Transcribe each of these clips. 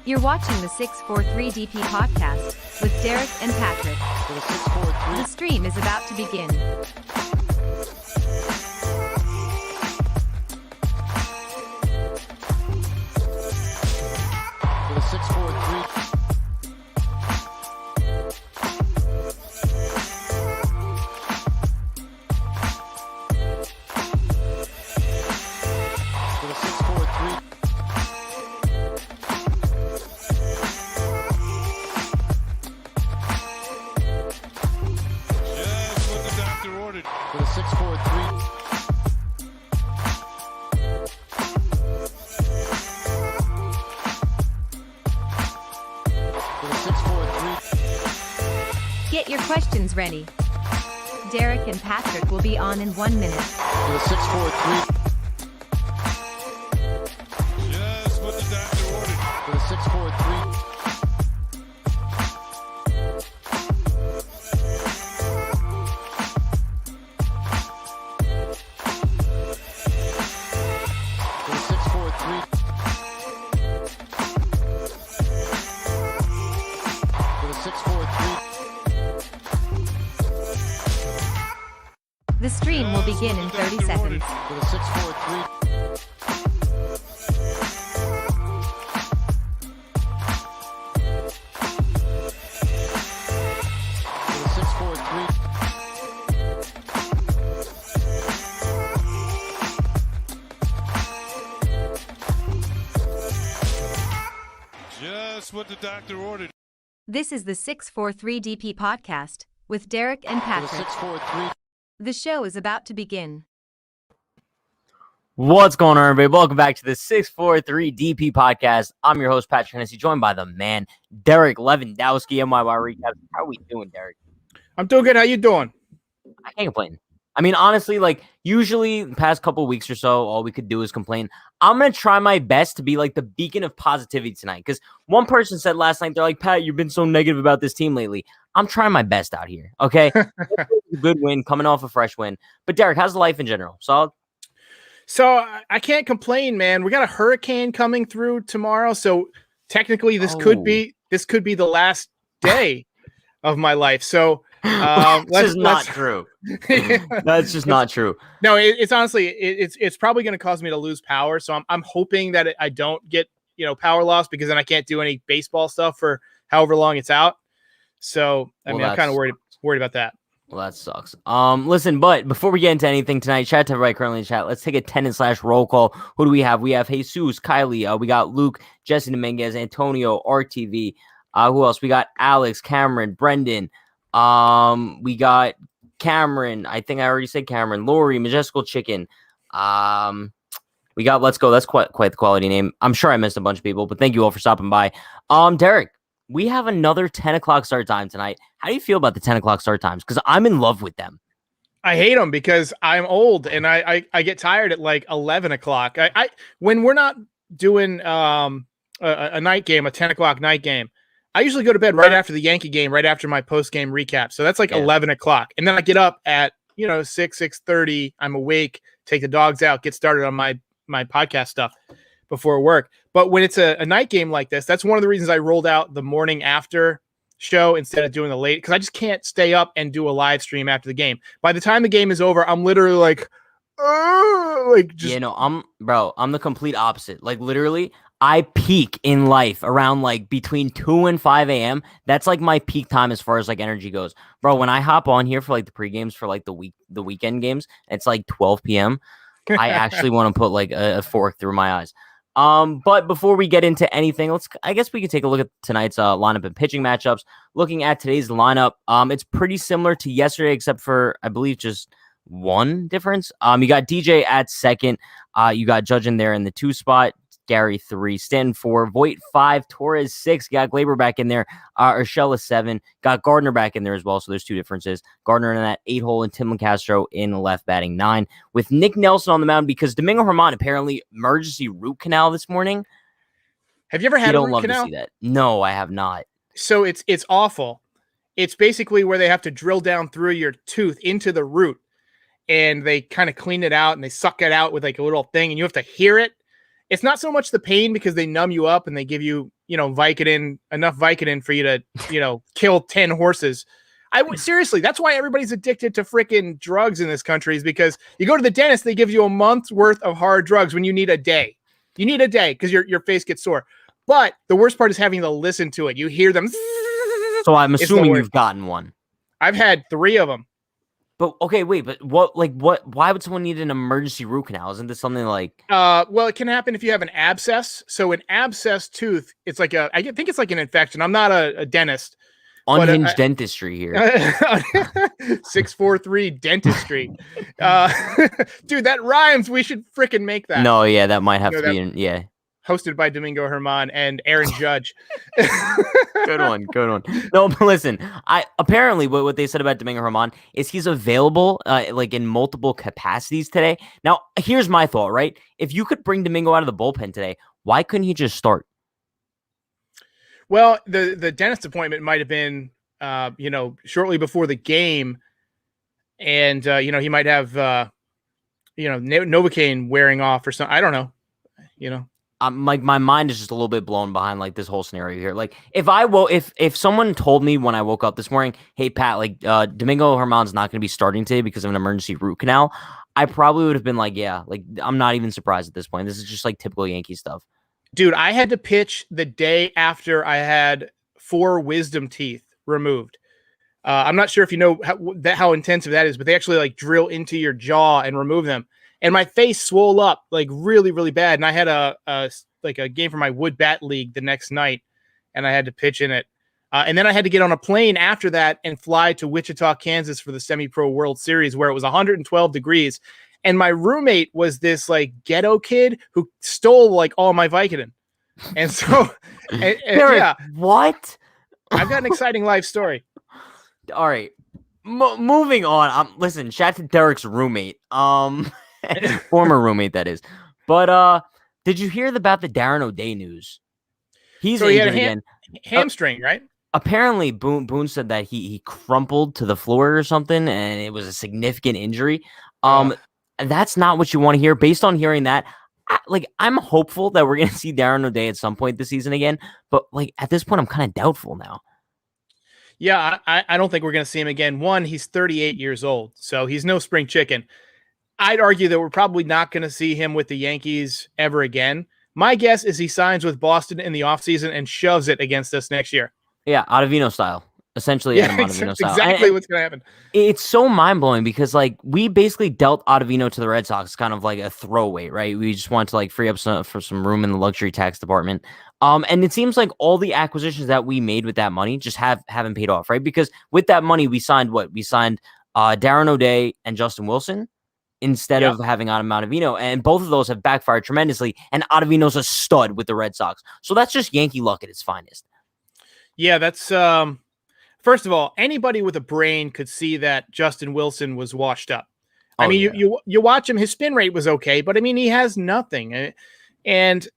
You're watching the 643 DP podcast with Derek and Patrick. For the 643. The stream is about to begin. For the 643. For the 643. Just what the doctor ordered. For the 643. For the 643. Get your questions ready. Derek and Patrick will be on in 1 minute. For the 643. Just what the doctor ordered. For the 643. For the 643. For the 643. The stream will begin in 30 seconds. For the 643. For the 643. Just what the doctor ordered. This is the 643 DP podcast with Derek and For the Patrick. 643. The show is about to begin. What's going on, everybody? Welcome back to the 643 DP podcast. I'm your host, Patrick Hennessy, joined by the man, Derek Lewandowski, MYY Recaps. How are we doing, Derek? I'm doing good. How you doing? I can't complain. I mean, honestly, like, usually the past couple weeks or so, all we could do is complain. I'm going to try my best to be, like, the beacon of positivity tonight. Because one person said last night, they're like, Pat, you've been so negative about this team lately. I'm trying my best out here, okay? Good win, coming off a fresh win. But, Derek, how's life in general? Solid? So I can't complain, man. We got a hurricane coming through tomorrow, so technically this could be the last day of my life. So this is not true. That's just not true. No, it's honestly it's probably going to cause me to lose power. So I'm hoping that I don't get power loss, because then I can't do any baseball stuff for however long it's out. So I mean, I'm kind of worried about that. Well, that sucks. Listen, but before we get into anything tonight, shout out to everybody currently in chat. Let's take a 10-roll call. Who do we have? We have Jesus, Kylie. We got Luke, Jesse Dominguez, Antonio, RTV. Who else? We got Alex, Cameron, Brendan. We got Cameron. I think I already said Cameron. Lori, Majestical Chicken. We got Let's Go. That's quite the quality name. I'm sure I missed a bunch of people, but thank you all for stopping by. Derek, we have another 10 o'clock start time tonight. How do you feel about the 10 o'clock start times? Because I'm in love with them. I hate them because I'm old and I get tired at like 11 o'clock. When we're not doing a night game, a 10 o'clock night game, I usually go to bed right after the Yankee game, right after my post-game recap. So that's like 11 o'clock. And then I get up at 6:30. I'm awake, take the dogs out, get started on my podcast stuff before work. But when it's a night game like this, that's one of the reasons I rolled out the morning after show instead of doing the late, because I just can't stay up and do a live stream after the game. By the time the game is over, I'm literally like I'm the complete opposite. Like, literally, I peak in life around like between 2 and 5 a.m. That's like my peak time as far as like energy goes. Bro, when I hop on here for like the pre-games for like the weekend games, it's like 12 p.m. I actually want to put like a fork through my eyes. But before we get into anything, I guess we could take a look at tonight's lineup and pitching matchups. Looking at today's lineup, it's pretty similar to yesterday, except for, I believe, just one difference. You got DJ at second. You got Judge in there in the 2 spot. Gary 3, Stanton 4, Voit 5, Torres 6. Got Glaber back in there. Urshela 7. Got Gardner back in there as well. So there's 2 differences. Gardner in that 8 hole and Tim Castro in the left batting 9. With Nick Nelson on the mound because Domingo Germán apparently emergency root canal this morning. Have you ever had a root canal? To see that. No, I have not. So it's awful. It's basically where they have to drill down through your tooth into the root, and they kind of clean it out and they suck it out with like a little thing, and you have to hear it. It's not so much the pain because they numb you up and they give you, Vicodin, enough Vicodin for you to, kill 10 horses. Seriously, that's why everybody's addicted to freaking drugs in this country, is because you go to the dentist, they give you a month's worth of hard drugs when you need a day. You need a day because your face gets sore. But the worst part is having to listen to it. You hear them. So I'm assuming you've gotten one. I've had 3 of them. But okay, wait, but why would someone need an emergency root canal? Isn't this something like well, it can happen if you have an abscess. So an abscess tooth, it's like I think it's like an infection. I'm not a dentist. Unhinged dentistry here. 643 dentistry. Dude, that rhymes. We should freaking make that. No, yeah, that might have to be yeah. Hosted by Domingo Herman and Aaron Judge. Good one. No, but listen, apparently what they said about Domingo Herman is he's available like in multiple capacities today. Now, here's my thought, right? If you could bring Domingo out of the bullpen today, why couldn't he just start? Well, the dentist appointment might have been shortly before the game, and he might have Novocaine wearing off or something. I don't know. Like my mind is just a little bit blown behind like this whole scenario here. Like if someone told me when I woke up this morning, hey Pat, like Domingo Herman's not going to be starting today because of an emergency root canal, I probably would have been like, yeah, like I'm not even surprised at this point. This is just like typical Yankee stuff. Dude, I had to pitch the day after I had 4 wisdom teeth removed. I'm not sure if you know how intensive that is, but they actually like drill into your jaw and remove them. And my face swole up like really, really bad. And I had a game for my wood bat league the next night, and I had to pitch in it. And then I had to get on a plane after that and fly to Wichita, Kansas for the Semi-Pro World Series, where it was 112 degrees. And my roommate was this like ghetto kid who stole like all my Vicodin. And so, Derek, what? I've got an exciting life story. All right. Moving on. Listen, shout out to Derek's roommate. Former roommate, that is. But did you hear about the Darren O'Day news? He's injured again. Hamstring, right? Apparently, Boone said that he crumpled to the floor or something, and it was a significant injury. That's not what you want to hear. Based on hearing that, I'm hopeful that we're going to see Darren O'Day at some point this season again. But like at this point, I'm kind of doubtful now. Yeah, I don't think we're going to see him again. One, he's 38 years old, so he's no spring chicken. I'd argue that we're probably not going to see him with the Yankees ever again. My guess is he signs with Boston in the offseason and shoves it against us next year. Yeah, Ottavino style. Essentially, yeah, exactly what's going to happen. It's so mind-blowing because, like, we basically dealt Ottavino to the Red Sox kind of like a throwaway, right? We just wanted to, like, free up for some room in the luxury tax department. And it seems like all the acquisitions that we made with that money just haven't paid off, right? Because with that money, we signed what? We signed Darren O'Day and Justin Wilson instead of having Ottavino, and both of those have backfired tremendously, and Ottavino's a stud with the Red Sox. So that's just Yankee luck at its finest. Yeah, that's first of all, anybody with a brain could see that Justin Wilson was washed up. I mean, you watch him, his spin rate was okay, but I mean, he has nothing. And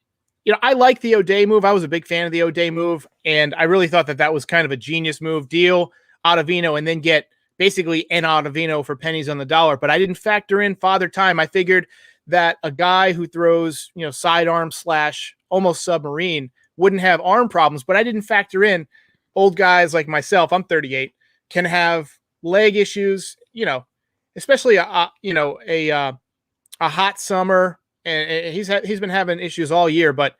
I like the O'Day move. I was a big fan of the O'Day move, and I really thought that was kind of a genius move. Deal Ottavino and then get basically an Ottavino for pennies on the dollar, but I didn't factor in Father Time. I figured that a guy who throws, sidearm / almost submarine wouldn't have arm problems, but I didn't factor in old guys like myself. I'm 38, can have leg issues, especially a hot summer, and he's been having issues all year, but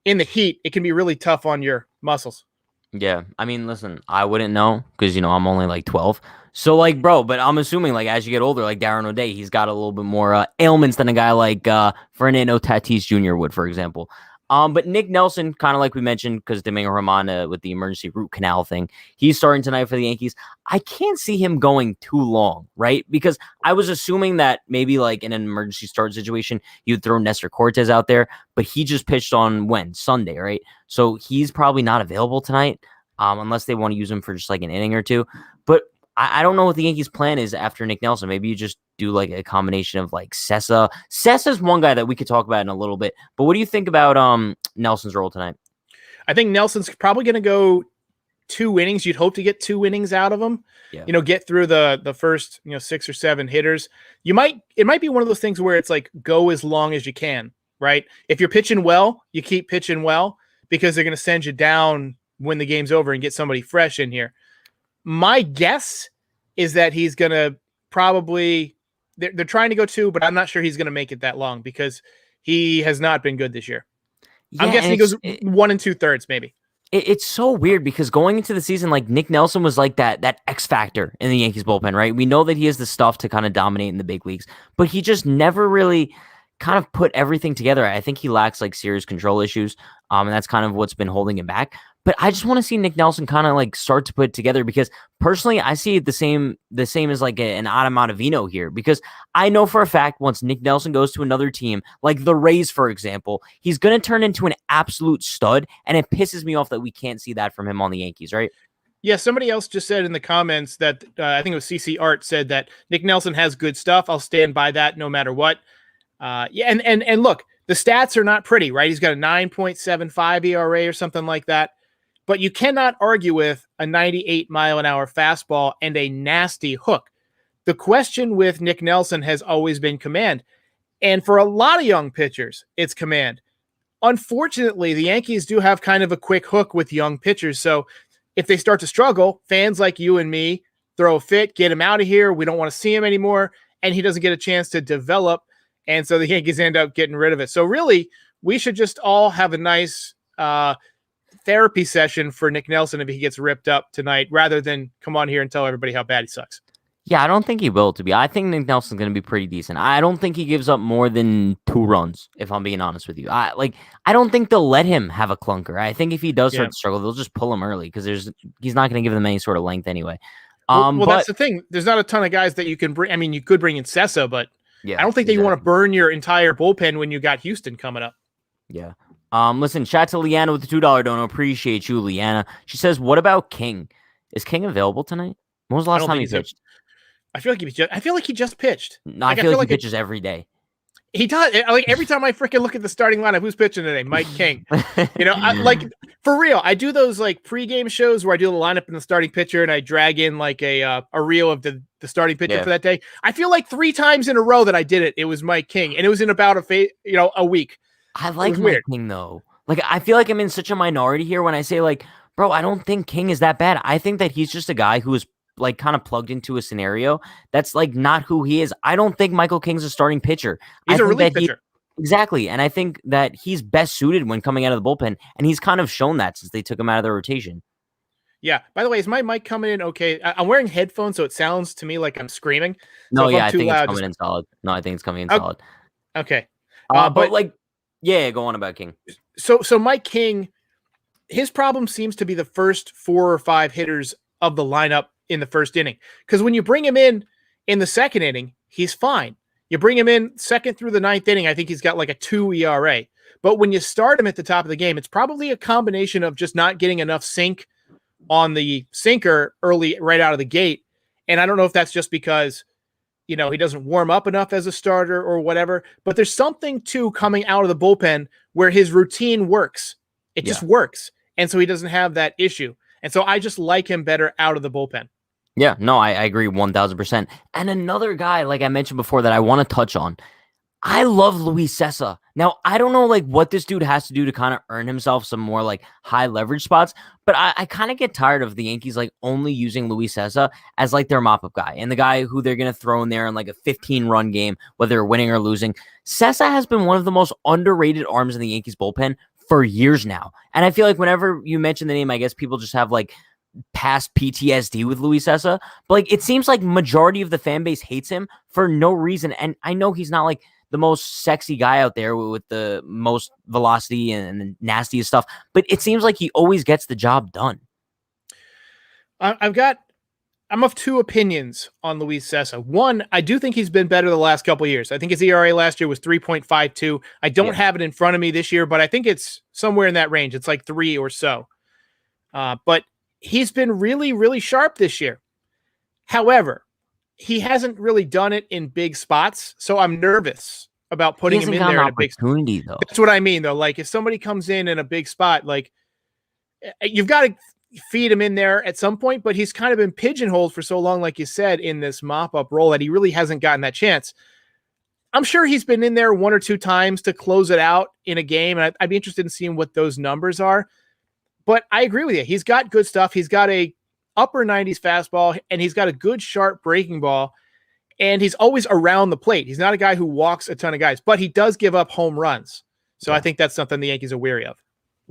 in the heat, it can be really tough on your muscles. Yeah, I mean, listen, I wouldn't know because, I'm only like 12. So, like, bro, but I'm assuming, like, as you get older, like Darren O'Day, he's got a little bit more ailments than a guy like Fernando Tatis Jr. would, for example. But Nick Nelson, kind of like we mentioned, because Domingo Herman with the emergency root canal thing, he's starting tonight for the Yankees. I can't see him going too long, right? Because I was assuming that maybe like in an emergency start situation, you'd throw Nestor Cortez out there, but he just pitched on Sunday, right? So he's probably not available tonight, unless they want to use him for just like an inning or two. But I don't know what the Yankees' plan is after Nick Nelson. Maybe you just do like a combination of like Sessa. Sessa's one guy that we could talk about in a little bit. But what do you think about Nelson's role tonight? I think Nelson's probably going to go 2 innings. You'd hope to get 2 innings out of him. Yeah. Get through the first 6 or 7 hitters. It might be one of those things where it's like go as long as you can, right? If you're pitching well, you keep pitching well. because they're going to send you down when the game's over and get somebody fresh in here. My guess is that he's going to probably they're trying to go 2, but I'm not sure he's going to make it that long because he has not been good this year. I'm guessing he goes 1 2/3 maybe. It's so weird because going into the season, like Nick Nelson was like that X factor in the Yankees bullpen, right? We know that he has the stuff to kind of dominate in the big leagues, but he just never really kind of put everything together. I think he lacks like serious control issues, and that's kind of what's been holding him back. But I just want to see Nick Nelson kind of like start to put it together because personally, I see it the same as like an Adam Ottavino here because I know for a fact once Nick Nelson goes to another team, like the Rays, for example, he's going to turn into an absolute stud, and it pisses me off that we can't see that from him on the Yankees, right? Yeah, somebody else just said in the comments that I think it was CC Art said that Nick Nelson has good stuff. I'll stand by that no matter what. Yeah, and look, the stats are not pretty, right? He's got a 9.75 ERA or something like that. But you cannot argue with a 98-mile-an-hour fastball and a nasty hook. The question with Nick Nelson has always been command. And for a lot of young pitchers, it's command. Unfortunately, the Yankees do have kind of a quick hook with young pitchers. So if they start to struggle, fans like you and me throw a fit, get him out of here. We don't want to see him anymore. And he doesn't get a chance to develop. And so the Yankees end up getting rid of it. So really, we should just all have a nice therapy session for Nick Nelson if he gets ripped up tonight, rather than come on here and tell everybody how bad he sucks. Yeah, I don't think he will, I think Nick Nelson's going to be pretty decent. I don't think he gives up more than 2 runs, if I'm being honest with you. I don't think they'll let him have a clunker. I think if he does start to struggle, they'll just pull him early because he's not going to give them any sort of length anyway. Well, that's the thing. There's not a ton of guys that you can bring. I mean, you could bring in Sessa, but I don't think that you want to burn your entire bullpen when you got Houston coming up. Yeah. Listen, shout to Leanna with the $2 donor. Appreciate you, Leanna. She says, what about King? Is King available tonight? When was the last time he pitched? I feel like he just pitched. No, I feel like he pitches every day. He does. Like every time I freaking look at the starting lineup, who's pitching today? Mike King. For real, I do those like pregame shows where I do the lineup and the starting pitcher, and I drag in like a reel of the starting pitcher for that day. I feel like 3 times in a row that I did it. It was Mike King, and it was in about a week. I like Mike King though. Like I feel like I'm in such a minority here when I say like, bro, I don't think King is that bad. I think that he's just a guy who is like kind of plugged into a scenario that's like not who he is. I don't think Michael King's a starting pitcher. He's a relief pitcher. Exactly. And I think that he's best suited when coming out of the bullpen, and he's kind of shown that since they took him out of the rotation. Yeah. By the way, is my mic coming in okay? I'm wearing headphones, so it sounds to me like I'm screaming. No, I think it's coming in solid. No, I think it's coming in solid. Okay. But like, yeah, go on about King. So Mike King, his problem seems to be the first 4 or 5 hitters of the lineup in the first inning. Because when you bring him in the second inning, he's fine. You bring him in second through the 9th inning, I think he's got like a 2 ERA. But when you start him at the top of the game, it's probably a combination of just not getting enough sink on the sinker early right out of the gate. And I don't know if that's just because he doesn't warm up enough as a starter or whatever, but there's something too coming out of the bullpen where his routine works. It just works. And so he doesn't have that issue. And so I just like him better out of the bullpen. Yeah, no, I agree 1,000%. And another guy, like I mentioned before, that I want to touch on, I love Luis Sessa. Now, I don't know like what this dude has to do to kind of earn himself some more like high leverage spots, but I kind of get tired of the Yankees like only using Luis Sessa as like their mop-up guy and the guy who they're going to throw in there in like a 15-run game, whether they're winning or losing. Sessa has been one of the most underrated arms in the Yankees bullpen for years now. And I feel like whenever you mention the name, I guess people just have like past PTSD with Luis Sessa, but like it seems like majority of the fan base hates him for no reason. And I know he's not like the most sexy guy out there with the most velocity and the nastiest stuff, but it seems like he always gets the job done. I'm of 2 opinions on Luis Sessa. One, I do think he's been better the last couple of years. I think his ERA last year was 3.52. I don't have it in front of me this year, but I think it's somewhere in that range. It's like 3 or so. But he's been really, really sharp this year. However, he hasn't really done it in big spots, so I'm nervous about putting him in there in a big opportunity, though. That's what I mean, though. Like, if somebody comes in a big spot, like, you've got to feed him in there at some point, but he's kind of been pigeonholed for so long, like you said, in this mop-up role that he really hasn't gotten that chance. I'm sure he's been in there one or two times to close it out in a game, and I'd be interested in seeing what those numbers are. But I agree with you. He's got good stuff. He's got a upper 90s fastball, and he's got a good, sharp breaking ball, and he's always around the plate. He's not a guy who walks a ton of guys, but he does give up home runs. So I think that's something the Yankees are wary of.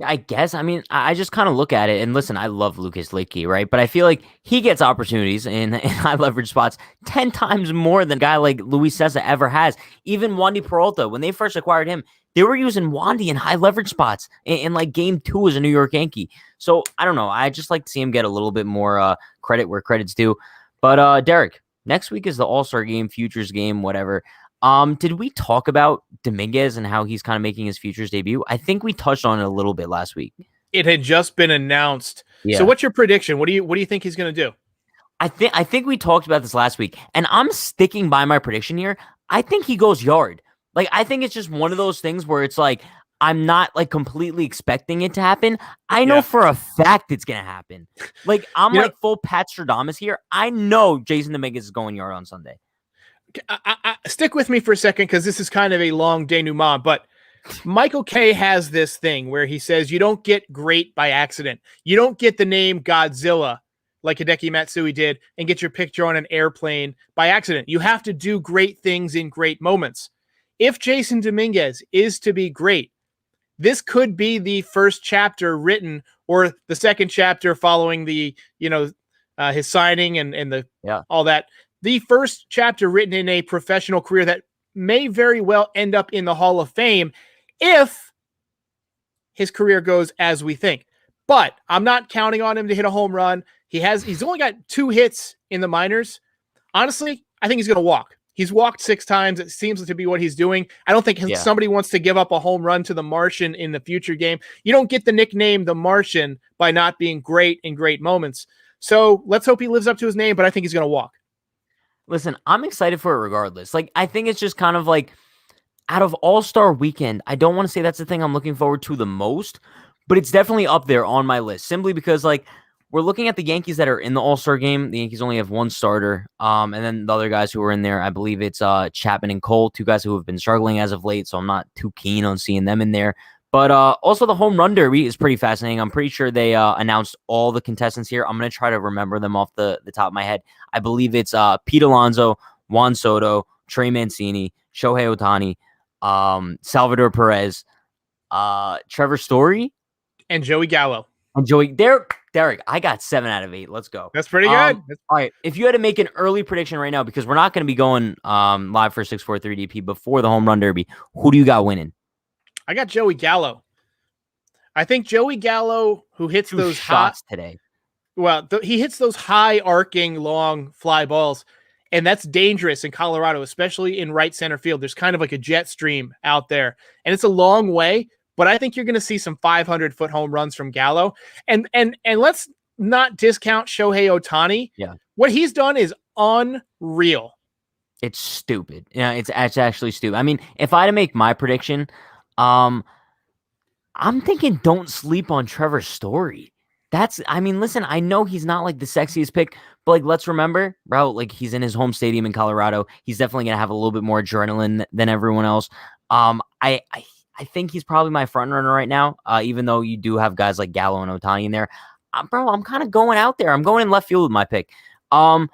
I guess. I mean, I just kind of look at it and listen, I love Lucas Luetge, right? But I feel like he gets opportunities in high leverage spots 10 times more than a guy like Luis Cessa ever has. Even Wandy Peralta, when they first acquired him, they were using Wandy in high leverage spots in like game 2 as a New York Yankee. So I don't know. I just like to see him get a little bit more credit where credit's due. But Derek, next week is the All-Star game, Futures game, whatever. Did we talk about Dominguez and how he's kind of making his Futures debut? I think we touched on it a little bit last week. It had just been announced. Yeah. So what's your prediction? What do you think he's going to do? I think we talked about this last week, and I'm sticking by my prediction here. I think he goes yard. Like, I think it's just one of those things where it's like, I'm not like completely expecting it to happen. I know for a fact it's going to happen. Like, I'm like full Pat Stradamus here. I know Jason Dominguez is going yard on Sunday. I stick with me for a second because this is kind of a long denouement, but Michael Kay has this thing where he says you don't get great by accident. You don't get the name Godzilla like Hideki Matsui did and get your picture on an airplane by accident. You have to do great things in great moments. If Jason Dominguez is to be great, this could be the first chapter written or the second chapter following the, his signing and the all that. The first chapter written in a professional career that may very well end up in the Hall of Fame if his career goes as we think. But I'm not counting on him to hit a home run. He's only got 2 hits in the minors. Honestly, I think he's going to walk. He's walked 6 times. It seems to be what he's doing. I don't think somebody wants to give up a home run to the Martian in the future game. You don't get the nickname the Martian by not being great in great moments. So let's hope he lives up to his name, but I think he's going to walk. Listen, I'm excited for it regardless. Like, I think it's just kind of like out of All-Star Weekend, I don't want to say that's the thing I'm looking forward to the most, but it's definitely up there on my list simply because, like, we're looking at the Yankees that are in the All-Star game. The Yankees only have 1 starter. And then the other guys who are in there, I believe it's Chapman and Cole, 2 guys who have been struggling as of late, so I'm not too keen on seeing them in there. But also the home run derby is pretty fascinating. I'm pretty sure they announced all the contestants here. I'm going to try to remember them off the top of my head. I believe it's Pete Alonso, Juan Soto, Trey Mancini, Shohei Ohtani, Salvador Perez, Trevor Story, and Joey Gallo. And Derek, I got 7 out of 8. Let's go. That's pretty good. All right. If you had to make an early prediction right now, because we're not going to be going live for 643 DP before the home run derby, who do you got winning? I got Joey Gallo. I think Joey Gallo, who hits 2 those shots today. Well, he hits those high arcing, long fly balls, and that's dangerous in Colorado, especially in right center field. There's kind of like a jet stream out there, and it's a long way, but I think you're going to see some 500-foot home runs from Gallo. And let's not discount Shohei Ohtani. Yeah. What he's done is unreal. It's stupid. Yeah, it's actually stupid. I mean, if I had to make my prediction, I'm thinking don't sleep on Trevor Story. Listen, I know he's not like the sexiest pick, but like, let's remember, bro, like he's in his home stadium in Colorado. He's definitely going to have a little bit more adrenaline than everyone else. I think he's probably my front runner right now, even though you do have guys like Gallo and Ohtani in there. Bro, I'm kind of going out there. I'm going in left field with my pick. But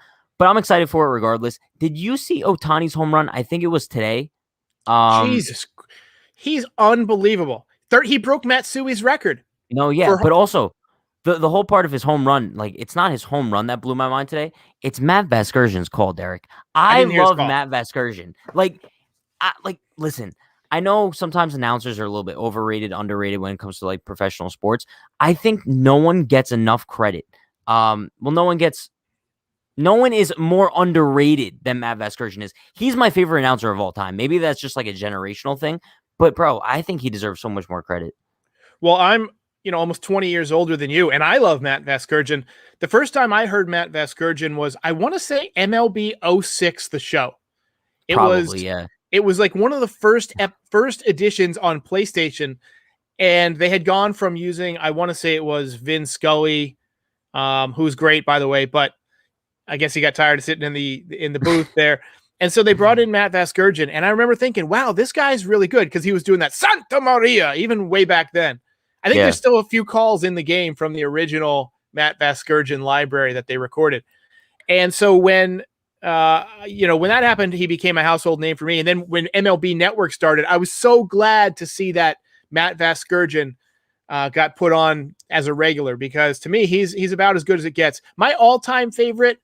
I'm excited for it regardless. Did you see Ohtani's home run? I think it was today. Jesus, he's unbelievable. He broke Matsui's record. But also the whole part of his home run, like it's not his home run that blew my mind today. It's Matt Vasgersian's call, Derek. I love Matt Vasgersian. Listen, I know sometimes announcers are a little bit overrated, underrated when it comes to like professional sports. I think no one gets enough credit. No one is more underrated than Matt Vasgersian is. He's my favorite announcer of all time. Maybe that's just like a generational thing, but bro, I think he deserves so much more credit. Well, I'm, almost 20 years older than you, and I love Matt Vasgersian. The first time I heard Matt Vasgersian was, I want to say MLB 06, the show. It was like one of the first editions on PlayStation, and they had gone from using, I want to say it was Vin Scully, who's great, by the way, but I guess he got tired of sitting in the booth there. And so they brought in Matt Vasgersian, and I remember thinking, wow, this guy's really good because he was doing that Santa Maria even way back then. I think there's still a few calls in the game from the original Matt Vasgersian library that they recorded. And so when when that happened, he became a household name for me. And then when MLB Network started, I was so glad to see that Matt Vasgersian got put on as a regular, because to me, he's about as good as it gets. My all-time favorite,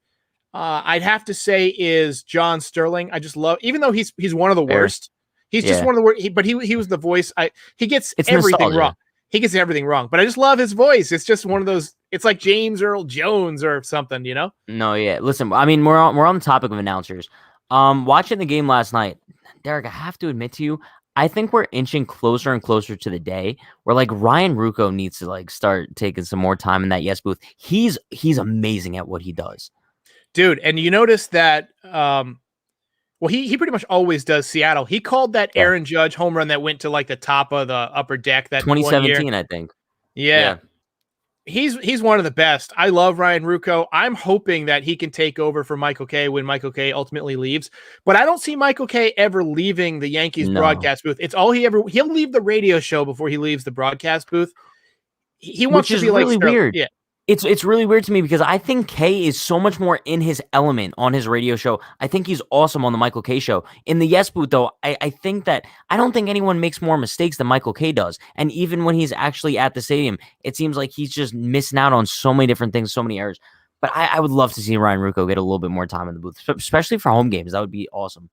I'd have to say, is John Sterling. I just love, even though he's one of the worst, he's just one of the worst. But he was the voice. He gets everything wrong. He gets everything wrong, but I just love his voice. It's just one of those. It's like James Earl Jones or something, you know? No, yeah. Listen, I mean, we're on the topic of announcers. Watching the game last night, Derek, I have to admit to you, I think we're inching closer and closer to the day where like Ryan Ruocco needs to like start taking some more time in that yes booth. He's amazing at what he does, dude. And you notice that. Well, he pretty much always does Seattle. He called that Aaron Judge home run that went to like the top of the upper deck. That 2017, I think. Yeah. He's one of the best. I love Ryan Ruocco. I'm hoping that he can take over for Michael Kay when Michael Kay ultimately leaves. But I don't see Michael Kay ever leaving the Yankees broadcast booth. It's all he'll leave the radio show before he leaves the broadcast booth. He wants to be really like weird. Yeah. It's really weird to me because I think Kay is so much more in his element on his radio show. I think he's awesome on the Michael Kay show. In the yes booth, though, I think that I don't think anyone makes more mistakes than Michael Kay does. And even when he's actually at the stadium, it seems like he's just missing out on so many different things, so many errors. But I would love to see Ryan Ruocco get a little bit more time in the booth, especially for home games. That would be awesome.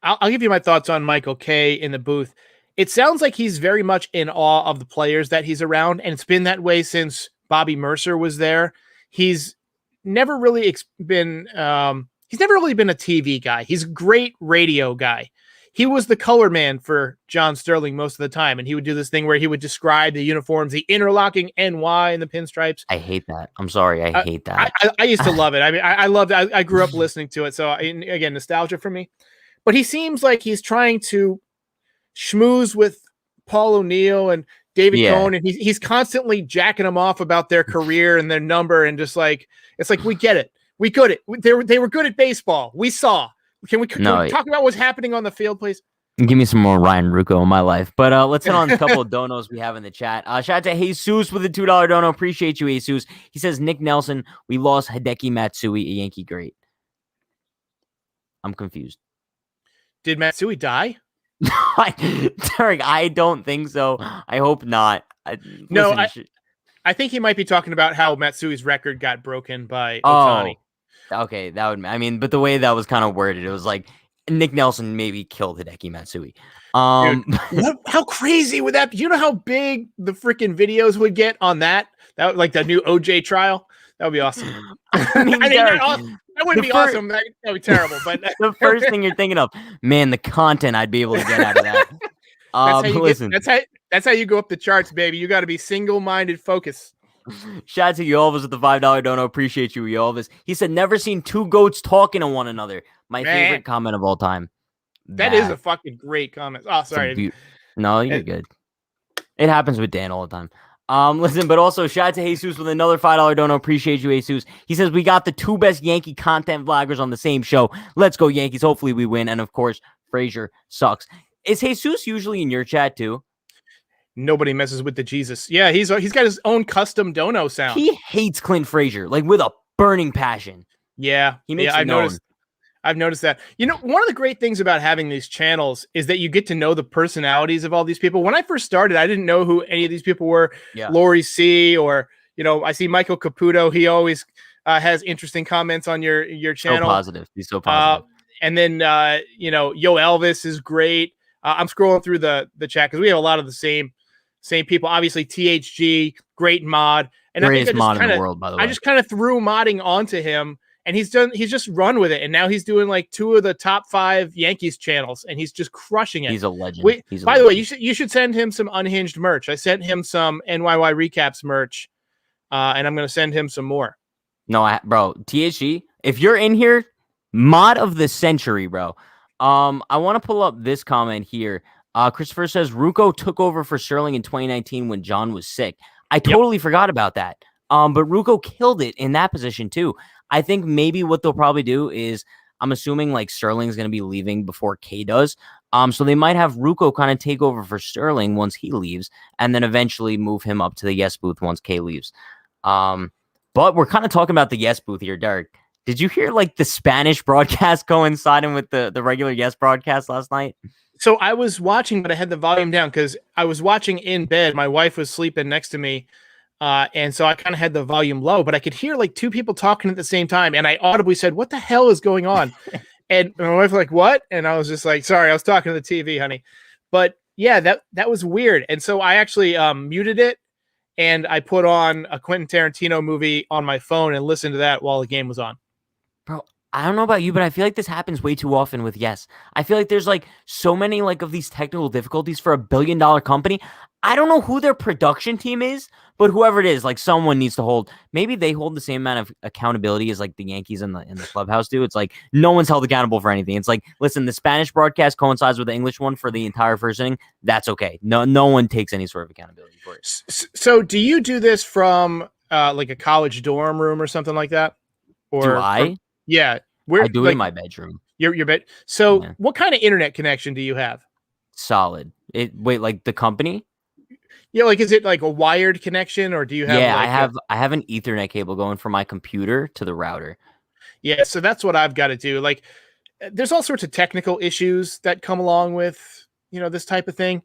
I'll give you my thoughts on Michael Kay in the booth. It sounds like he's very much in awe of the players that he's around, and it's been that way since Bobby Mercer was there. He's never really been a TV guy. He's a great radio guy. He was the color man for John Sterling most of the time, and he would do this thing where he would describe the uniforms, the interlocking NY and the pinstripes. I hate that. I'm sorry. I hate that. I used to love it. I mean, I loved it. I grew up listening to it. So again, nostalgia for me. But he seems like he's trying to schmooze with Paul O'Neill and David Cohn, and he's constantly jacking them off about their career and their number, and just like, it's like, we get it. We got it. They were good at baseball. We saw. Can we talk about what's happening on the field, please? Give me some more Ryan Ruocco in my life. But let's hit on a couple of donos we have in the chat. Shout out to Jesus with a $2 dono. Appreciate you, Jesus. He says, Nick Nelson, we lost Hideki Matsui, a Yankee great. I'm confused. Did Matsui die? Derek, I don't think so. I hope not. I think he might be talking about how Matsui's record got broken by Ohtani. Okay, that would. I mean, but the way that was kind of worded, it was like Nick Nelson maybe killed Hideki Matsui. Dude, how crazy would that be? You know how big the freaking videos would get on that? That would, like the new OJ trial. That would be awesome. I mean, Derek, that wouldn't be awesome. That would be terrible. But the first thing you're thinking of, man, the content I'd be able to get out of that. That's how you go up the charts, baby. You got to be single-minded focus. Shout out to Yolvis with the $5 dono. Appreciate you, Yolvis. He said, never seen two goats talking to one another. My favorite comment of all time. That is a fucking great comment. Oh, sorry. No, you're good. It happens with Dan all the time. Listen, but also shout out to Jesus with another $5 dono. Appreciate you, Jesus. He says, we got the two best Yankee content vloggers on the same show. Let's go, Yankees. Hopefully we win. And of course, Frazier sucks. Is Jesus usually in your chat too? Nobody messes with the Jesus. Yeah, he's got his own custom dono sound. He hates Clint Frazier, like with a burning passion. Yeah. He makes it known. I've noticed that. You know, one of the great things about having these channels is that you get to know the personalities of all these people. When I first started, I didn't know who any of these people were. Yeah. Lori C. or, I see Michael Caputo. He always has interesting comments on your channel. So positive. He's so positive. And then, Yo Elvis is great. I'm scrolling through the chat because we have a lot of the same people. Obviously, THG, great mod. And greatest mod in the world, by the way. I just kind of threw modding onto him. And he's just run with it. And now he's doing like 2 of the top 5 Yankees channels, and he's just crushing it. He's a legend. By the way, you should send him some Unhinged merch. I sent him some NYY Recaps merch, and I'm going to send him some more. No, bro, THG, if you're in here, mod of the century, bro. I want to pull up this comment here. Christopher says, Ruocco took over for Sterling in 2019 when John was sick. I totally forgot about that. But Ruocco killed it in that position too. I think maybe what they'll probably do is I'm assuming like Sterling's going to be leaving before K does. So they might have Ruocco kind of take over for Sterling once he leaves, and then eventually move him up to the yes booth once K leaves. But we're kind of talking about the yes booth here, Derek. Did you hear like the Spanish broadcast coinciding with the regular yes broadcast last night? So I was watching, but I had the volume down because I was watching in bed. My wife was sleeping next to me. And so I kind of had the volume low, but I could hear like two people talking at the same time. And I audibly said, "What the hell is going on?" And my wife was like, "What?" And I was just like, "Sorry, I was talking to the TV, honey." But yeah, that was weird. And so I actually muted it, and I put on a Quentin Tarantino movie on my phone and listened to that while the game was on. Bro, I don't know about you, but I feel like this happens way too often with yes. I feel like there's like so many like of these technical difficulties for $1 billion company. I don't know who their production team is, but whoever it is, like someone needs to hold. Maybe they hold the same amount of accountability as like the Yankees in the clubhouse do. It's like no one's held accountable for anything. It's like, listen, the Spanish broadcast coincides with the English one for the entire first inning. That's okay. No one takes any sort of accountability for it. So do you do this from like a college dorm room or something like that? Or do I? Yeah, I do it in my bedroom. Your bed. So Yeah. What kind of internet connection do you have? Solid. Wait, like the company? Yeah, like is it like a wired connection or do you have? Yeah, like I have an Ethernet cable going from my computer to the router. Yeah, so that's what I've got to do. Like, there's all sorts of technical issues that come along with this type of thing.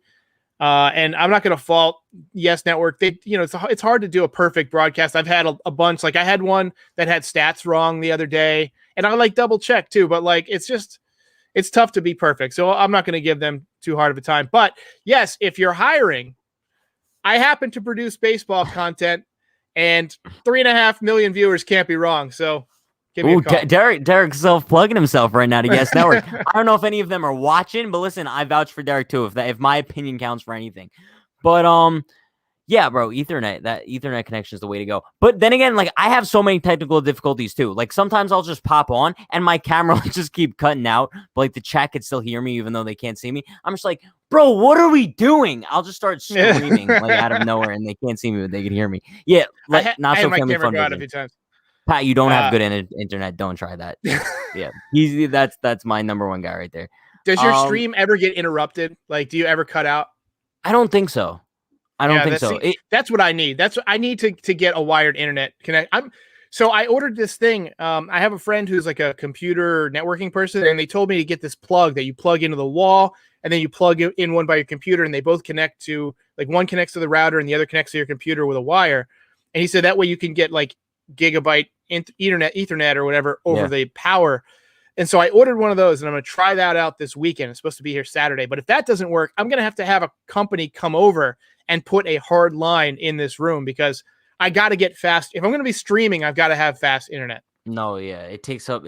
And I'm not going to fault Yes Network. It's hard to do a perfect broadcast. I've had a bunch. Like I had one that had stats wrong the other day, and I like double check too. But like it's tough to be perfect. So I'm not going to give them too hard of a time. But yes, if you're hiring, I happen to produce baseball content, and 3.5 million viewers can't be wrong. So. Ooh, Derek's self-plugging himself right now to Yes Network. I don't know if any of them are watching, but listen, I vouch for Derek too, if my opinion counts for anything. But yeah, bro, that Ethernet connection is the way to go. But then again, like I have so many technical difficulties too. Like sometimes I'll just pop on and my camera will just keep cutting out, but like the chat could still hear me even though they can't see me. I'm just like, bro, what are we doing? I'll just start screaming like out of nowhere and they can't see me, but they can hear me. Yeah, like not so family fun. A few times. Pat, you don't have good internet. Don't try that. Yeah, that's my number one guy right there. Does your stream ever get interrupted? Like, do you ever cut out? I don't think so. I don't think so. That's what I need. I need to get a wired internet connect. So I ordered this thing. I have a friend who's like a computer networking person, and they told me to get this plug that you plug into the wall, and then you plug in one by your computer, and they both connect to like one connects to the router, and the other connects to your computer with a wire. And he said that way you can get like gigabyte Ethernet or whatever over the power. And so I ordered one of those and I'm going to try that out this weekend. It's supposed to be here Saturday, but if that doesn't work, I'm going to have a company come over and put a hard line in this room because I got to get fast. If I'm going to be streaming, I've got to have fast internet. No, yeah, it takes up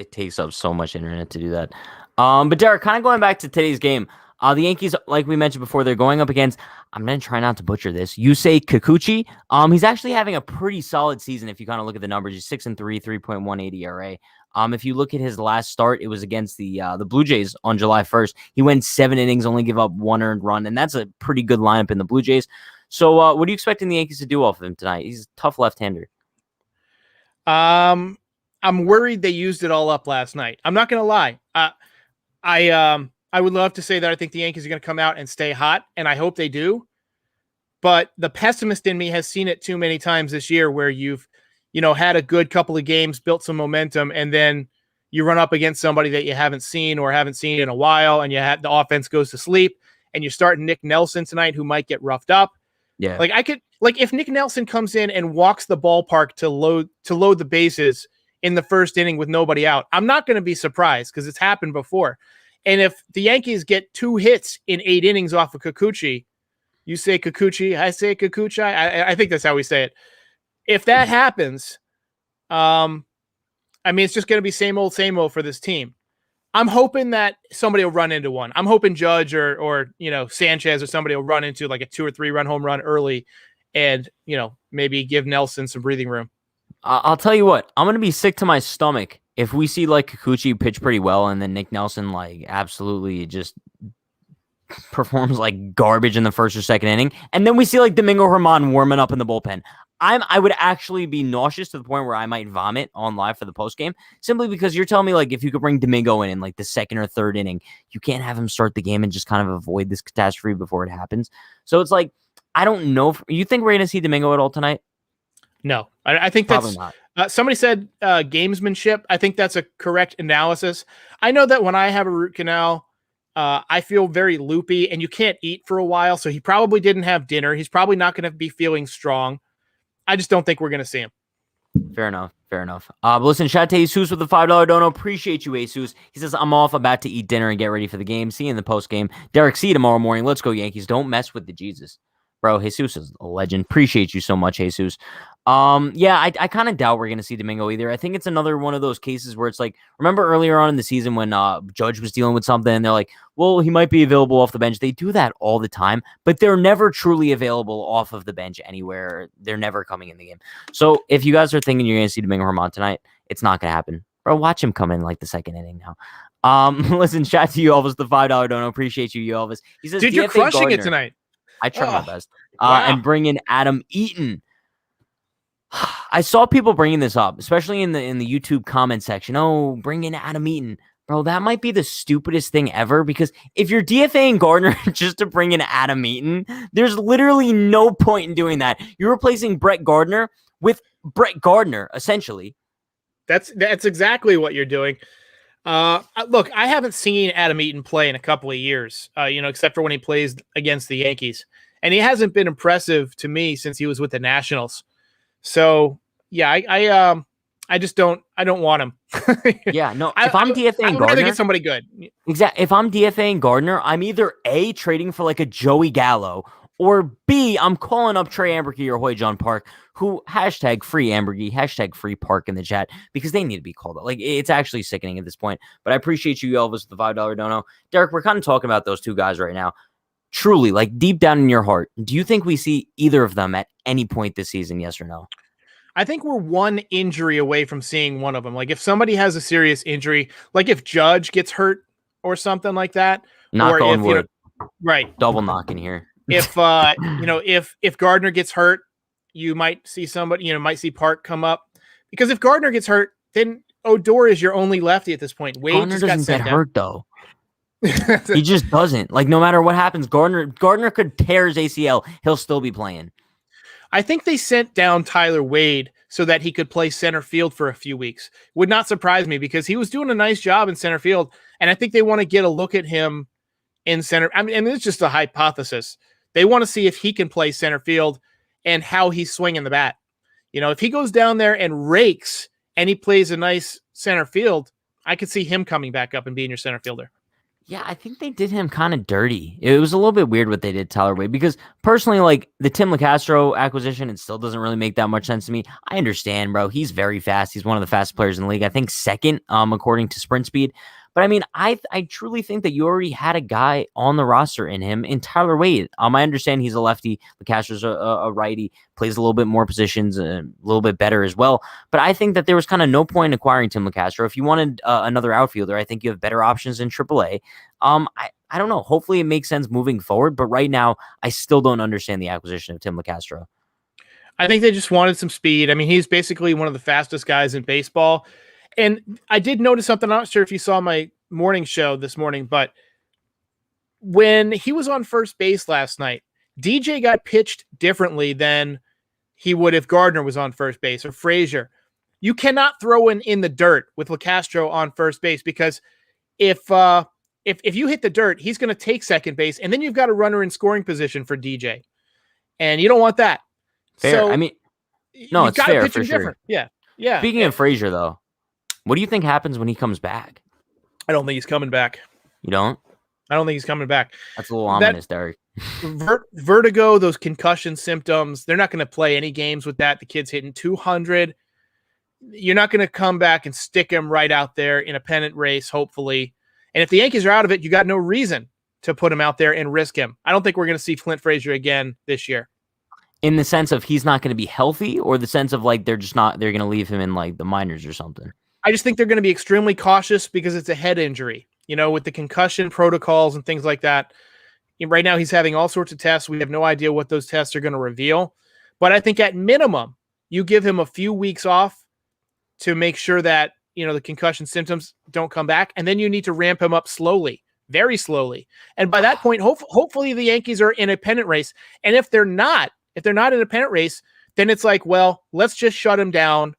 so much internet to do that. But Derek, kind of going back to today's game, the Yankees, like we mentioned before, they're going up against, I'm going to try not to butcher this, Yusei Kikuchi. He's actually having a pretty solid season if you kind of look at the numbers. He's 6-3, 3.18 ERA. If you look at his last start, it was against the Blue Jays on July 1st. He went 7 innings, only give up 1 earned run, and that's a pretty good lineup in the Blue Jays. So what are you expecting the Yankees to do off of him tonight? He's a tough left-hander. I'm worried they used it all up last night. I'm not going to lie. I would love to say that I think the Yankees are going to come out and stay hot, and I hope they do. But the pessimist in me has seen it too many times this year where you've, had a good couple of games, built some momentum, and then you run up against somebody that you haven't seen in a while, and the offense goes to sleep, and you start Nick Nelson tonight, who might get roughed up. Yeah. If Nick Nelson comes in and walks the ballpark to load the bases in the first inning with nobody out, I'm not going to be surprised because it's happened before. And if the Yankees get 2 hits in 8 innings off of Kikuchi, you say Kikuchi, I say Kikuchi. I think that's how we say it. If that happens, it's just going to be same old for this team. I'm hoping that somebody will run into one. I'm hoping Judge or Sanchez or somebody will run into like a 2 or 3 run home run early and, maybe give Nelson some breathing room. I'll tell you what, I'm going to be sick to my stomach if we see like Kikuchi pitch pretty well and then Nick Nelson like absolutely just performs like garbage in the first or second inning, and then we see like Domingo Germán warming up in the bullpen. I would actually be nauseous to the point where I might vomit on live for the post game, simply because you're telling me like if you could bring Domingo in like the second or third inning, you can't have him start the game and just kind of avoid this catastrophe before it happens. So it's like, I don't know. You think we're going to see Domingo at all tonight? No, I think Probably that's not. somebody said gamesmanship. I think that's a correct analysis. I know that when I have a root canal, I feel very loopy and you can't eat for a while. So he probably didn't have dinner. He's probably not going to be feeling strong. I just don't think we're going to see him. Fair enough. Fair enough. But listen, shout out to Jesus with the $5 dono. Appreciate you, Jesus. He says, I'm off, about to eat dinner and get ready for the game. See you in the post game. Derek, see you tomorrow morning. Let's go, Yankees. Don't mess with the Jesus. Bro, Jesus is a legend. Appreciate you so much, Jesus. Yeah, I kind of doubt we're going to see Domingo either. I think it's another one of those cases where it's like, remember earlier on in the season when Judge was dealing with something and they're like, well, he might be available off the bench. They do that all the time, but they're never truly available off of the bench anywhere. They're never coming in the game. So if you guys are thinking you're going to see Domingo Germán tonight, it's not going to happen. Bro, watch him come in like the second inning now. Listen, shout out to you, Elvis, the $5 dono. Appreciate you, Elvis. He says, dude, you're crushing it tonight. I try my best. Wow. And bring in Adam Eaton. I saw people bringing this up, especially in the YouTube comment section. Oh, bring in Adam Eaton. Bro, that might be the stupidest thing ever, because if you're DFAing Gardner just to bring in Adam Eaton, there's literally no point in doing that. You're replacing Brett Gardner with Brett Gardner, essentially. That's exactly what you're doing. Look, I haven't seen Adam Eaton play in a couple of years, except for when he plays against the Yankees. And he hasn't been impressive to me since he was with the Nationals. So, yeah, I just don't want him. Yeah, no, if I'm DFAing Gardner, I'd rather get somebody good. Exactly. If I'm DFAing Gardner, I'm either A, trading for like a Joey Gallo, or B, I'm calling up Trey Amberkey or Hoy-John Park, who hashtag free Amberkey, hashtag free Park in the chat, because they need to be called up. Like, it's actually sickening at this point. But I appreciate you, Elvis, with the $5 dono. Derek, we're kind of talking about those two guys right now. Truly, like deep down in your heart, do you think we see either of them at any point this season? Yes or no? I think we're one injury away from seeing one of them. Like if somebody has a serious injury, like if Judge gets hurt or something like that, Knock on wood. Right. Double knocking here. If if Gardner gets hurt, you might see somebody, might see Park come up, because if Gardner gets hurt, then Odor is your only lefty at this point. Wade Gardner just doesn't got get hurt though. He just doesn't. Like no matter what happens, Gardner could tear his ACL, he'll still be playing. I think they sent down Tyler Wade so that he could play center field for a few weeks. Would not surprise me, because he was doing a nice job in center field, and I think they want to get a look at him in center. I mean, it's just a hypothesis. They want to see if he can play center field and how he's swinging the bat. If he goes down there and rakes and he plays a nice center field, I could see him coming back up and being your center fielder. Yeah, I think they did him kind of dirty. It was a little bit weird what they did to Tyler Wade, because personally, like the Tim LeCastro acquisition, it still doesn't really make that much sense to me. I understand, bro. He's very fast. He's one of the fastest players in the league. I think second, according to sprint speed. But I mean, I truly think that you already had a guy on the roster in him, in Tyler Wade. I understand he's a lefty. LeCastro's a righty, plays a little bit more positions, a little bit better as well. But I think that there was kind of no point in acquiring Tim LeCastro. If you wanted another outfielder, I think you have better options in AAA. I don't know. Hopefully it makes sense moving forward. But right now, I still don't understand the acquisition of Tim LeCastro. I think they just wanted some speed. I mean, he's basically one of the fastest guys in baseball. And I did notice something. I'm not sure if you saw my morning show this morning, but when he was on first base last night, DJ got pitched differently than he would if Gardner was on first base, or Frazier. You cannot throw in the dirt with LeCastro on first base, because if you hit the dirt, he's going to take second base, and then you've got a runner in scoring position for DJ, and you don't want that. Fair. So I mean, no, it's fair pitch for him sure. different. Yeah. Speaking of Frazier, though, what do you think happens when he comes back? I don't think he's coming back. You don't? I don't think he's coming back. That's a little ominous, Derek. Vertigo, those concussion symptoms, they're not going to play any games with that. The kid's hitting 200. You're not going to come back and stick him right out there in a pennant race, hopefully. And if the Yankees are out of it, you got no reason to put him out there and risk him. I don't think we're going to see Clint Frazier again this year. In the sense of he's not going to be healthy, or the sense of like they're going to leave him in like the minors or something? I just think they're going to be extremely cautious because it's a head injury, with the concussion protocols and things like that. Right now he's having all sorts of tests. We have no idea what those tests are going to reveal. But I think at minimum, you give him a few weeks off to make sure that, the concussion symptoms don't come back. And then you need to ramp him up slowly, very slowly. And by that point, hopefully the Yankees are in a pennant race. And if they're not in a pennant race, then it's like, well, let's just shut him down,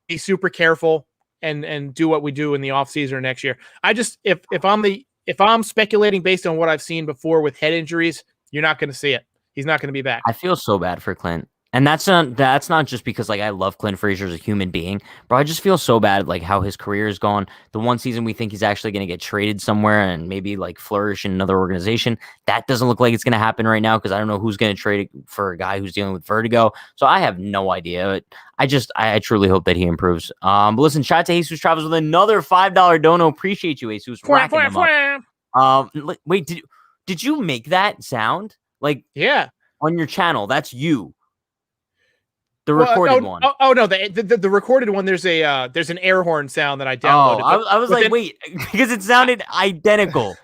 be super careful, and do what we do in the offseason or next year. I just, if I'm speculating based on what I've seen before with head injuries, you're not going to see it. He's not going to be back. I feel so bad for Clint. And that's not just because like I love Clint Frazier as a human being, but I just feel so bad like how his career is gone. The one season we think he's actually going to get traded somewhere and maybe like flourish in another organization, that doesn't look like it's going to happen right now because I don't know who's going to trade for a guy who's dealing with vertigo. So I have no idea. I truly hope that he improves. But listen, shout out to Jesus Travels with another $5 dono. Appreciate you, Jesus. Racking them up. Wait, did you make that sound? Like, yeah, on your channel? That's you. The recorded one. Oh no, the recorded one. There's an air horn sound that I downloaded. I was like, wait, because it sounded identical.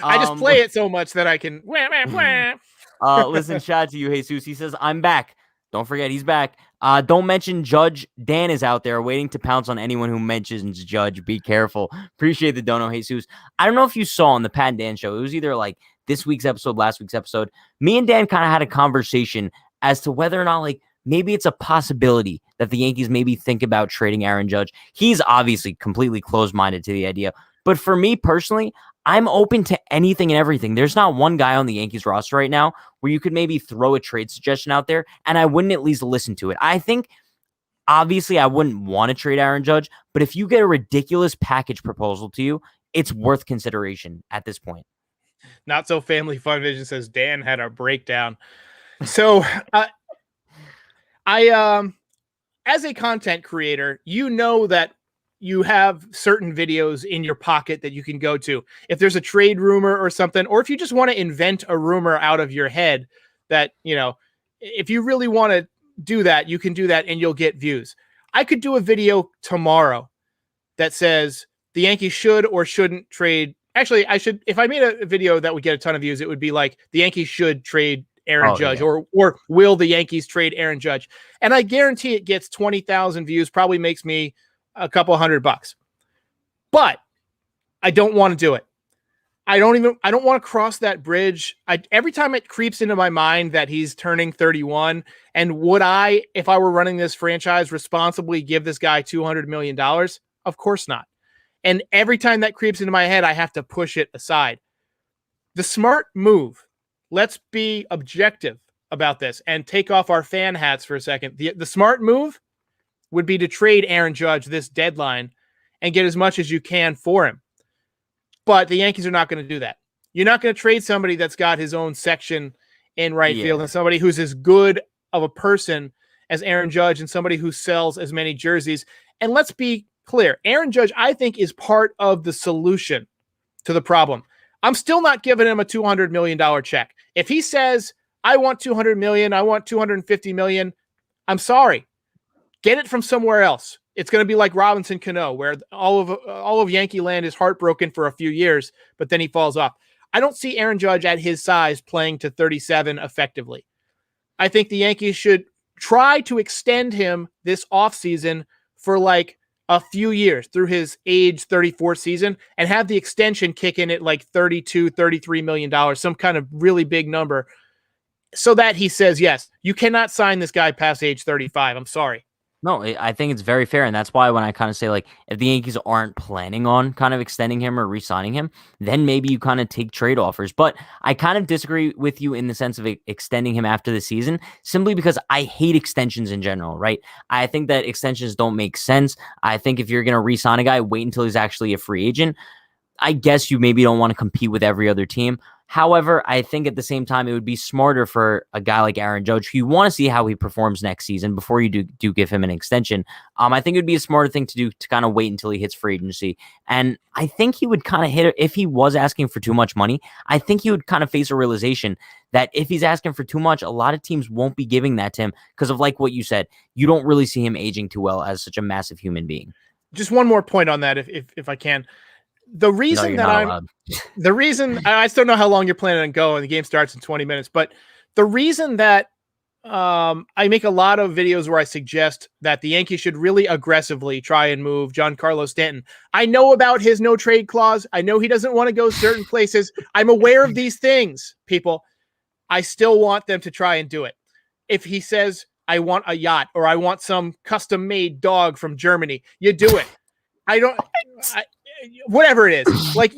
I just play it so much that I can. Listen, shout out to you, Jesus. He says, I'm back. Don't forget, he's back. Don't mention Judge. Dan is out there waiting to pounce on anyone who mentions Judge. Be careful. Appreciate the dono, Jesus. I don't know if you saw on the Pat and Dan show. It was either like this week's episode, last week's episode. Me and Dan kind of had a conversation as to whether or not like maybe it's a possibility that the Yankees maybe think about trading Aaron Judge. He's obviously completely closed-minded to the idea. But for me personally, I'm open to anything and everything. There's not one guy on the Yankees roster right now where you could maybe throw a trade suggestion out there and I wouldn't at least listen to it. I think, obviously, I wouldn't want to trade Aaron Judge, but if you get a ridiculous package proposal to you, it's worth consideration at this point. Not So Family Fun Vision says Dan had a breakdown. So, as a content creator, you know that you have certain videos in your pocket that you can go to. If there's a trade rumor or something, or if you just want to invent a rumor out of your head that, if you really want to do that, you can do that and you'll get views. I could do a video tomorrow that says the Yankees should or shouldn't trade. Actually, if I made a video that would get a ton of views, it would be like the Yankees should trade Aaron Judge, yeah. or will the Yankees trade Aaron Judge? And I guarantee it gets 20,000 views, probably makes me a couple $100. But I don't want to do it. I don't want to cross that bridge. Every time it creeps into my mind that he's turning 31, and would I, if I were running this franchise, responsibly give this guy $200 million? Of course not. And every time that creeps into my head, I have to push it aside. The smart move, let's be objective about this and take off our fan hats for a second. The smart move would be to trade Aaron Judge this deadline and get as much as you can for him. But the Yankees are not going to do that. You're not going to trade somebody that's got his own section in right field and somebody who's as good of a person as Aaron Judge and somebody who sells as many jerseys. And let's be clear. Aaron Judge, I think, is part of the solution to the problem. I'm still not giving him a $200 million check. If he says, I want $200 million, I want $250 million, I'm sorry. Get it from somewhere else. It's going to be like Robinson Cano, where all of Yankee land is heartbroken for a few years, but then he falls off. I don't see Aaron Judge at his size playing to 37 effectively. I think the Yankees should try to extend him this offseason for like a few years through his age 34 season and have the extension kick in at like $32, $33 million, some kind of really big number, so that he says, yes, you cannot sign this guy past age 35. I'm sorry. No, I think it's very fair. And that's why when I kind of say, like, if the Yankees aren't planning on kind of extending him or re-signing him, then maybe you kind of take trade offers. But I kind of disagree with you in the sense of extending him after the season, simply because I hate extensions in general, right? I think that extensions don't make sense. I think if you're going to re-sign a guy, wait until he's actually a free agent. I guess you maybe don't want to compete with every other team. However, I think at the same time, it would be smarter for a guy like Aaron Judge, who you want to see how he performs next season before you do give him an extension. I think it would be a smarter thing to do to kind of wait until he hits free agency. And I think he would kind of hit it if he was asking for too much money. I think he would kind of face a realization that if he's asking for too much, a lot of teams won't be giving that to him because of, like what you said, you don't really see him aging too well as such a massive human being. Just one more point on that, if I can. The reason I still know how long you're planning on going. The game starts in 20 minutes, but the reason that I make a lot of videos where I suggest that the Yankees should really aggressively try and move Giancarlo Stanton. I know about his no trade clause. I know he doesn't want to go certain places. I'm aware of these things, people. I still want them to try and do it. If he says, I want a yacht or I want some custom made dog from Germany, you do it. Whatever it is, like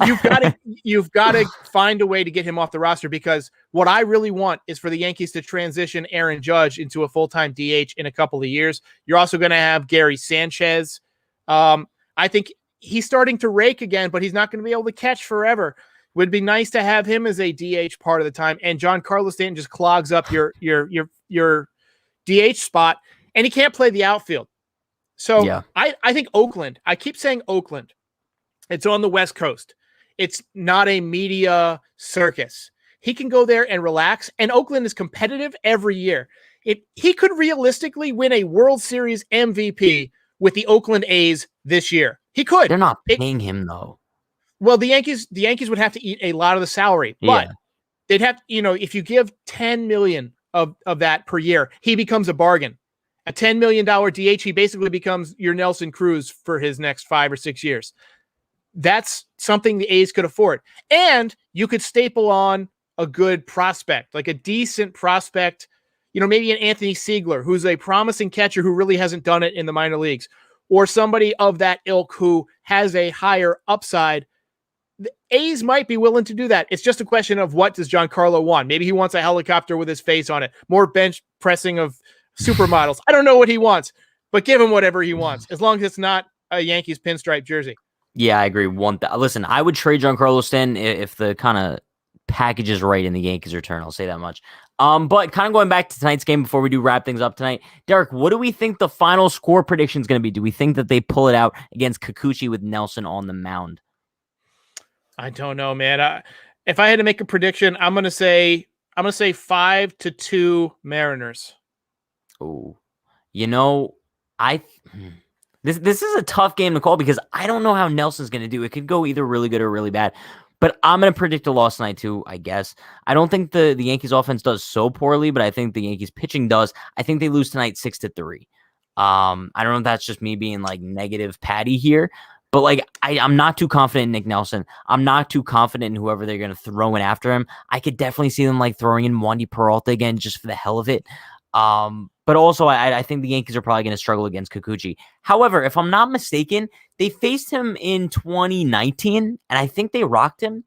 you've got to find a way to get him off the roster, because what I really want is for the Yankees to transition Aaron Judge into a full-time DH in a couple of years. You're also going to have Gary Sanchez. I think he's starting to rake again, but he's not going to be able to catch forever. Would be nice to have him as a DH part of the time, and Giancarlo Stanton just clogs up your DH spot, and he can't play the outfield. So yeah. I think Oakland, I keep saying Oakland. It's on the West Coast. It's not a media circus. He can go there and relax, and Oakland is competitive every year. He could realistically win a World Series MVP with the Oakland A's this year. He could. They're not paying him, though. Well, the Yankees would have to eat a lot of the salary, but they'd have, if you give $10 million of that per year, he becomes a bargain. A $10 million DH, he basically becomes your Nelson Cruz for his next 5 or 6 years. That's something the A's could afford. And you could staple on a good prospect, like a decent prospect, maybe an Anthony Siegler, who's a promising catcher who really hasn't done it in the minor leagues, or somebody of that ilk who has a higher upside. The A's might be willing to do that. It's just a question of, what does Giancarlo want? Maybe he wants a helicopter with his face on it, more bench pressing of supermodels. I don't know what he wants, but give him whatever he wants, as long as it's not a Yankees pinstripe jersey. Yeah, I agree. Listen, I would trade Giancarlo Stanton if the kind of package is right in the Yankees' return. I'll say that much. But kind of going back to tonight's game before we do wrap things up tonight, Derek, what do we think the final score prediction is going to be? Do we think that they pull it out against Kikuchi with Nelson on the mound? I don't know, man. If I had to make a prediction, I'm gonna say 5-2 Mariners. Oh, This is a tough game to call, because I don't know how Nelson's going to do. It could go either really good or really bad. But I'm going to predict a loss tonight too, I guess. I don't think the Yankees offense does so poorly, but I think the Yankees pitching does. I think they lose tonight 6-3. I don't know if that's just me being like negative Patty here, but like I'm not too confident in Nick Nelson. I'm not too confident in whoever they're going to throw in after him. I could definitely see them like throwing in Wandy Peralta again just for the hell of it. But also, I think the Yankees are probably going to struggle against Kikuchi. However, if I'm not mistaken, they faced him in 2019, and I think they rocked him.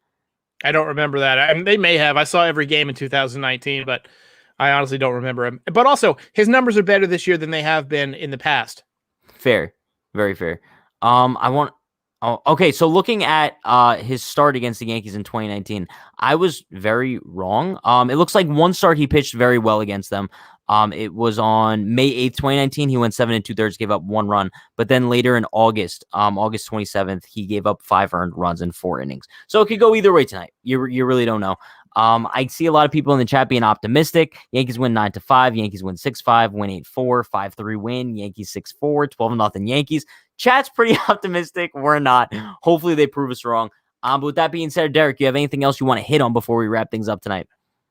I don't remember that. They may have. I saw every game in 2019, but I honestly don't remember him. But also, his numbers are better this year than they have been in the past. Fair. Very fair. Okay, so looking at his start against the Yankees in 2019, I was very wrong. It looks like one start he pitched very well against them. It was on May 8th, 2019. He went 7 2/3, gave up 1 run. But then later in August, August 27th, he gave up 5 earned runs in 4 innings. So it could go either way tonight. You really don't know. I see a lot of people in the chat being optimistic. Yankees win 9-5. Yankees win 6-5. Win 8-4. 5-3 win. Yankees 6-4. 12-0 Yankees. Chat's pretty optimistic. We're not. Hopefully they prove us wrong. But with that being said, Derek, you have anything else you want to hit on before we wrap things up tonight?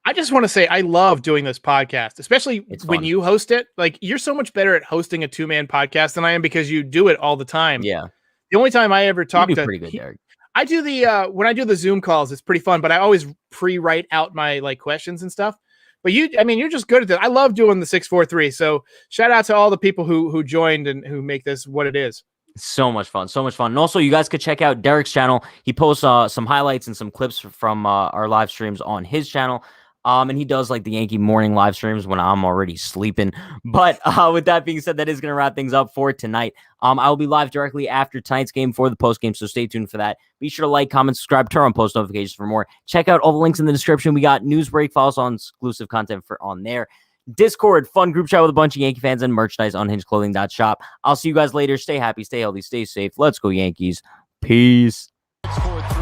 I just want to say I love doing this podcast, especially when you host it. Like, you're so much better at hosting a 2-man podcast than I am, because you do it all the time. Yeah. The only time I ever talk to pretty good, Derek. I do when I do the Zoom calls, it's pretty fun, but I always pre-write out my like questions and stuff. But you're just good at it. I love doing the 643. So shout out to all the people who joined and who make this what it is. So much fun. And also, you guys could check out Derek's channel. He posts some highlights and some clips from our live streams on his channel. And he does like the Yankee morning live streams when I'm already sleeping. But with that being said, that is going to wrap things up for tonight. I will be live directly after tonight's game for the post game, so stay tuned for that. Be sure to like, comment, subscribe, turn on post notifications for more. Check out all the links in the description. We got news break files on exclusive content on there. Discord, fun group chat with a bunch of Yankee fans, and merchandise on unhingedclothing.shop. I'll see you guys later. Stay happy, stay healthy, stay safe. Let's go Yankees. Peace. 6-4-3.